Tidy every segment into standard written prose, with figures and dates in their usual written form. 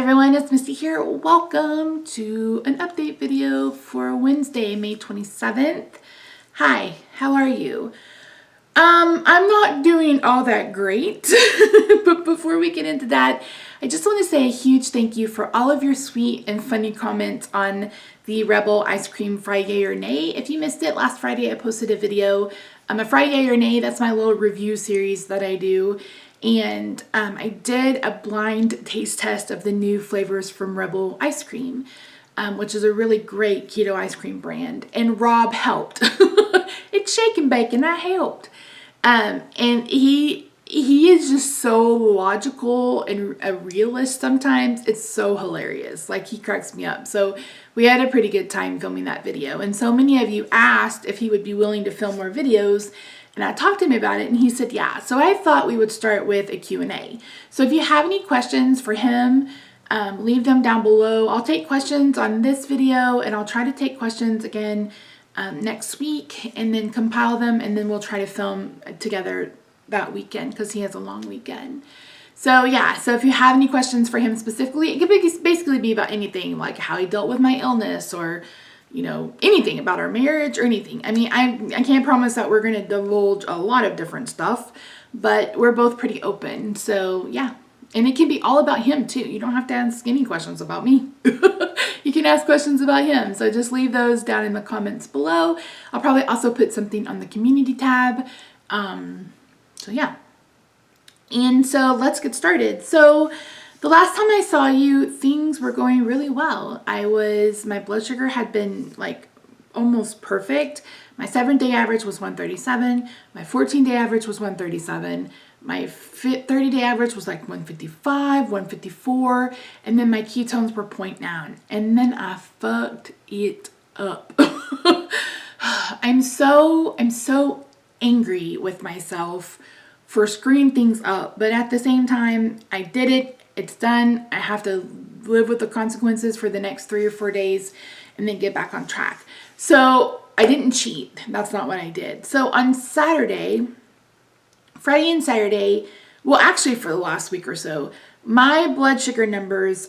everyone, it's Misty here. Welcome to an update video for Wednesday, May 27th. Hi, how are you? I'm not doing all that great, but before we get into that, I just want to say a huge thank you for all of your sweet and funny comments on the Rebel Ice Cream Fry Yay or Nay. If you missed it, last Friday I posted a video, a Fry Yay or Nay. That's my little review series that I do. And I did a blind taste test of the new flavors from Rebel Ice Cream, which is a really great keto ice cream brand. And Rob helped. It's shake and bake, and that helped. And he is just so logical and a realist sometimes. It's so hilarious. Like, he cracks me up. So we had a pretty good time filming that video. And so many of you asked if he would be willing to film more videos. And I talked to him about it, and he said, yeah. So I thought we would start with a Q&A. So if you have any questions for him, leave them down below. I'll take questions on this video, and I'll try to take questions again next week, and then compile them, and then we'll try to film together that weekend because he has a long weekend. So yeah, so if you have any questions for him specifically, it could basically be about anything, like how he dealt with my illness, or you know, anything about our marriage or anything. I mean, I can't promise that we're going to divulge a lot of different stuff, but we're both pretty open. So yeah, and it can be all about him too. You don't have to ask any questions about me. You can ask questions about him. So just leave those down in the comments below. I'll probably also put something on the community tab. So yeah. And so let's get started. So the last time I saw you, things were going really well. My blood sugar had been like almost perfect. My 7-day average was 137. My 14-day average was 137. My 30-day average was like 155, 154. And then my ketones were point down. And then I fucked it up. I'm so angry with myself for screwing things up. But at the same time, I did it. It's done. I have to live with the consequences for the next 3 or 4 days and then get back on track. So I didn't cheat. That's not what I did. So on Friday and Saturday, well, actually for the last week or so, my blood sugar numbers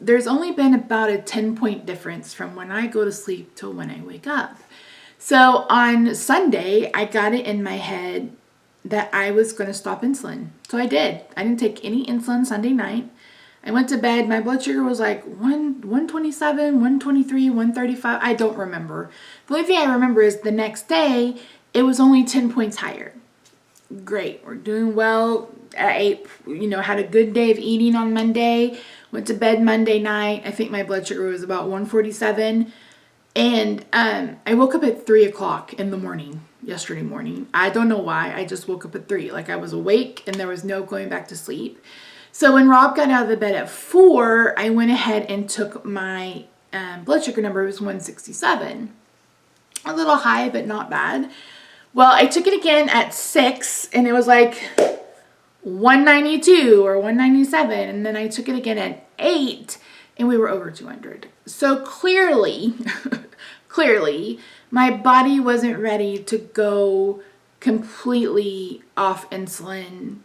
there's only been about a 10-point difference from when I go to sleep till when I wake up. So on Sunday, I got it in my head that I was going to stop insulin. So I did. I didn't take any insulin Sunday night. I went to bed. My blood sugar was like 127, 123, 135. I don't remember. The only thing I remember is the next day, it was only 10 points higher. Great. We're doing well. I ate, had a good day of eating on Monday. Went to bed Monday night. I think my blood sugar was about 147. And I woke up at 3 o'clock in the morning. Yesterday morning. I don't know why. I just woke up at 3. Like, I was awake and there was no going back to sleep. So when Rob got out of the bed at 4, I went ahead and took my blood sugar number. It was 167. A little high, but not bad. Well, I took it again at 6 and it was like 192 or 197. And then I took it again at 8 and we were over 200. So clearly, my body wasn't ready to go completely off insulin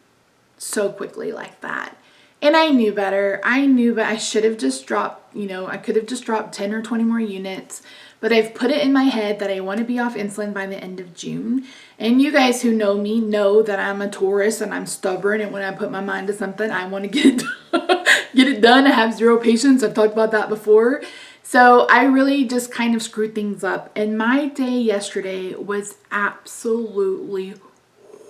so quickly like that. And I knew better. I knew, but I should have just dropped, I could have just dropped 10 or 20 more units. But I've put it in my head that I want to be off insulin by the end of June. And you guys who know me know that I'm a Taurus and I'm stubborn. And when I put my mind to something, I want to get it done. I have zero patience. I've talked about that before. So I really just kind of screwed things up. And my day yesterday was absolutely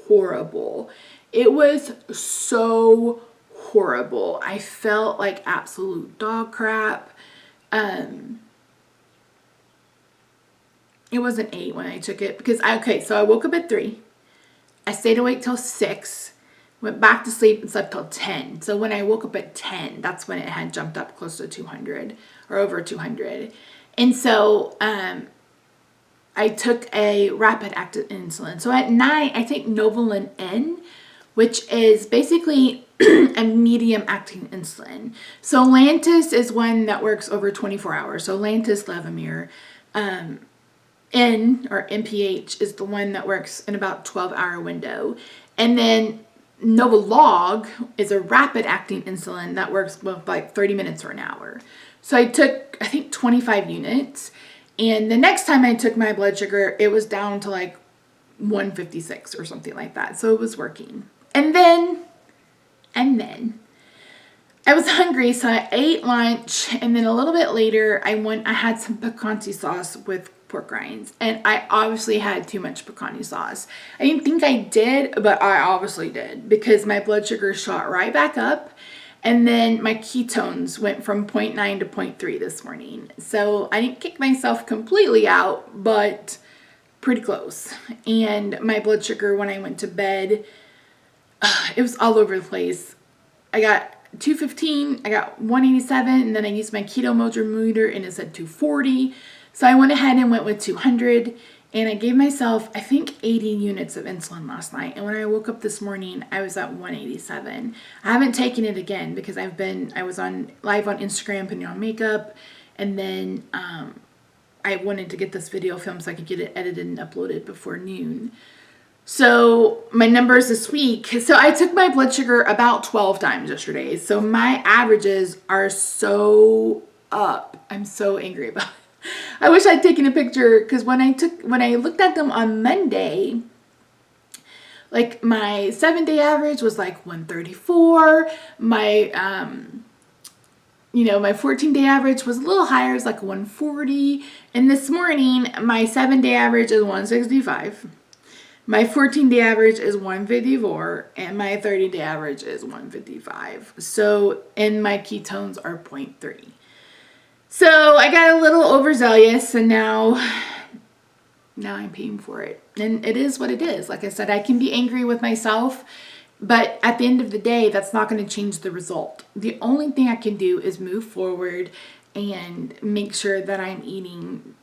horrible. It was so horrible. I felt like absolute dog crap. It was an 8 when I took it because so I woke up at 3. I stayed awake till 6. Went back to sleep and slept till 10. So when I woke up at 10, that's when it had jumped up close to 200 or over 200. And so I took a rapid active insulin. So at night, I take Novolin N, which is basically a medium acting insulin. So Lantus is one that works over 24 hours. So Lantus Levemir. N or NPH is the one that works in about 12-hour window. And then Novolog is a rapid acting insulin that works with like 30 minutes or an hour. So I took, I think, 25 units. And the next time I took my blood sugar, it was down to like 156 or something like that. So it was working. And then I was hungry, so I ate lunch, and then a little bit later, I had some picante sauce with pork rinds, and I obviously had too much picante sauce. I didn't think I did, but I obviously did, because my blood sugar shot right back up, and then my ketones went from 0.9 to 0.3 this morning. So I didn't kick myself completely out, but pretty close. And my blood sugar when I went to bed, it was all over the place. I got 215, I got 187, and then I used my keto meter and it said 240. So I went ahead and went with 200, and I gave myself, I think, 80 units of insulin last night. And when I woke up this morning, I was at 187. I haven't taken it again because I was on live on Instagram putting on makeup, and then I wanted to get this video filmed so I could get it edited and uploaded before noon. So my numbers this week, so I took my blood sugar about 12 times yesterday. So my averages are so up. I'm so angry about it. I wish I'd taken a picture, because when I looked at them on Monday, like my 7-day average was like 134. My my 14-day average was a little higher, it's like 140. And this morning, my 7-day average is 165. My 14-day average is 154, and my 30-day average is 155. So, and my ketones are 0.3. So I got a little overzealous, and now I'm paying for it. And it is what it is. Like I said, I can be angry with myself, but at the end of the day, that's not going to change the result. The only thing I can do is move forward and make sure that I'm eating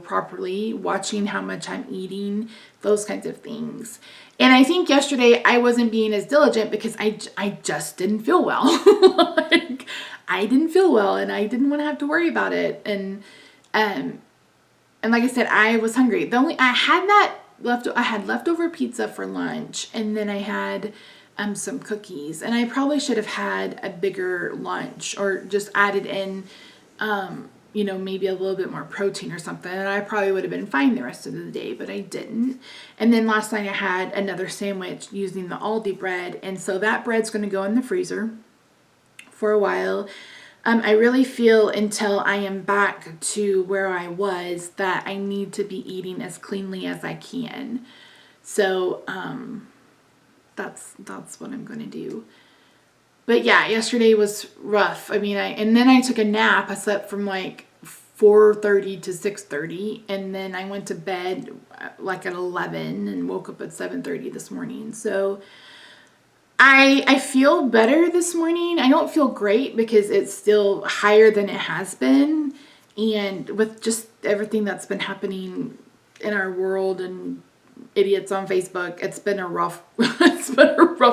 properly, watching how much I'm eating, those kinds of things. And I think yesterday I wasn't being as diligent because I just didn't feel well. Like, I didn't feel well, and I didn't want to have to worry about it. And like I said, I was hungry. I had leftover pizza for lunch, and then I had some cookies, and I probably should have had a bigger lunch, or just added in maybe a little bit more protein or something, and I probably would have been fine the rest of the day, but I didn't. And then last night I had another sandwich using the Aldi bread, and so that bread's going to go in the freezer for a while. I really feel, until I am back to where I was, that I need to be eating as cleanly as I can. So that's what I'm going to do. But yeah, yesterday was rough. I mean, and then I took a nap. I slept from like 4:30 to 6:30, and then I went to bed like at 11 and woke up at 7:30 this morning. So I feel better this morning. I don't feel great because it's still higher than it has been, and with just everything that's been happening in our world and idiots on Facebook, it's been a rough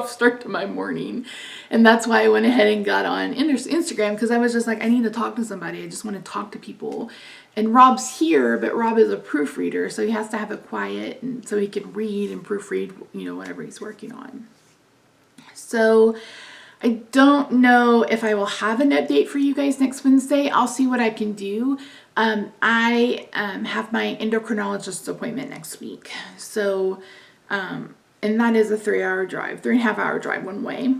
start to my morning. And that's why I went ahead and got on Instagram, because I was just like, I need to talk to somebody. I just want to talk to people. And Rob's here, but Rob is a proofreader, so he has to have it quiet, and so he can read and proofread, whatever he's working on. So I don't know if I will have an update for you guys next Wednesday. I'll see what I can do. I have my endocrinologist appointment next week. So, and that is a 3.5 hour drive one way.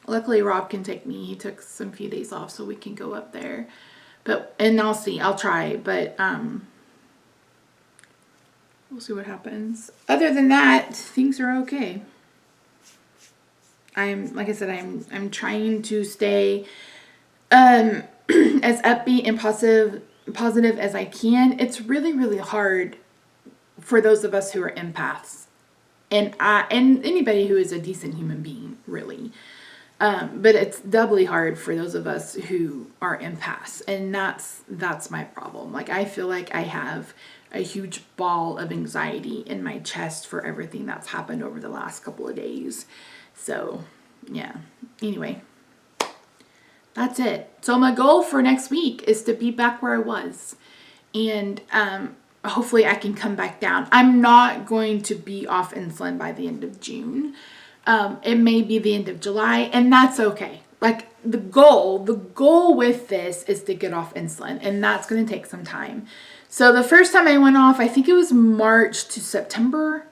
Luckily, Rob can take me. He took some few days off, so we can go up there. And I'll see. I'll try, but we'll see what happens. Other than that, things are okay. Like I said, I'm trying to stay as upbeat and positive as I can. It's really, really hard for those of us who are empaths, and anybody who is a decent human being, really. But it's doubly hard for those of us who are empaths, and that's my problem. Like, I feel like I have a huge ball of anxiety in my chest for everything that's happened over the last couple of days. So, yeah. Anyway, that's it. So my goal for next week is to be back where I was. And hopefully I can come back down. I'm not going to be off insulin by the end of June. It may be the end of July, and that's okay. Like the goal with this is to get off insulin, and that's going to take some time. So the first time I went off, I think it was March to September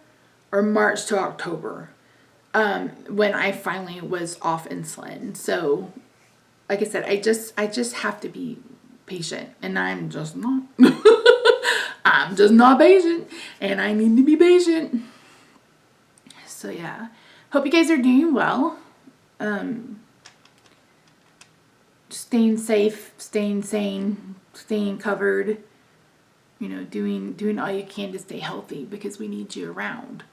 or March to October, when I finally was off insulin. So like I said, I just have to be patient, and I'm just not. I'm just not patient, and I need to be patient. So yeah, hope you guys are doing well. Staying safe, staying sane, staying covered. You know, doing all you can to stay healthy, because we need you around.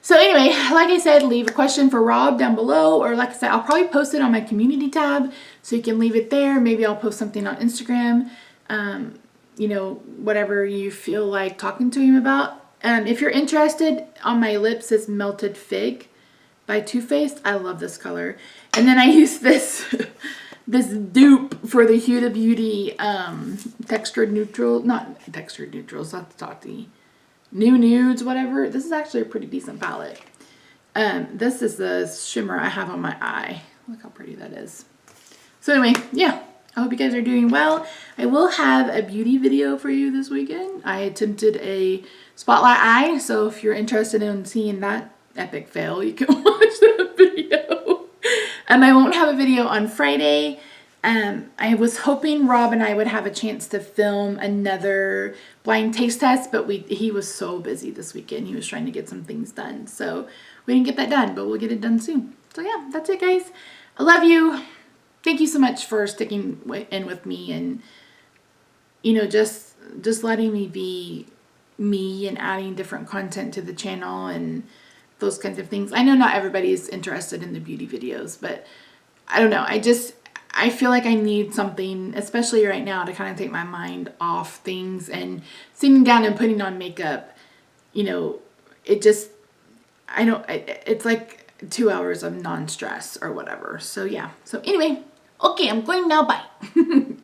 So anyway, like I said, leave a question for Rob down below, or like I said, I'll probably post it on my community tab, so you can leave it there. Maybe I'll post something on Instagram. You know, whatever you feel like talking to him about. If you're interested, on my lips is Melted Fig by Too Faced. I love this color. And then I use this this dupe for the Huda Beauty textured neutral, not textured neutrals, not the Tati. New Nudes, whatever. This is actually a pretty decent palette. This is the shimmer I have on my eye. Look how pretty that is. So anyway, yeah. I hope you guys are doing well. I will have a beauty video for you this weekend. I attempted a spotlight eye, so if you're interested in seeing that epic fail, you can watch that video. I won't have a video on Friday. I was hoping Rob and I would have a chance to film another blind taste test, but he was so busy this weekend. He was trying to get some things done, so we didn't get that done, but we'll get it done soon. So yeah, that's it, guys. I love you. Thank you so much for sticking in with me, and you know, just letting me be me and adding different content to the channel and those kinds of things. I know not everybody's interested in the beauty videos, but I don't know. I feel like I need something, especially right now, to kind of take my mind off things, and sitting down and putting on makeup, you know, it's like 2 hours of non-stress or whatever. So yeah. So anyway, okay, I'm going now. Bye.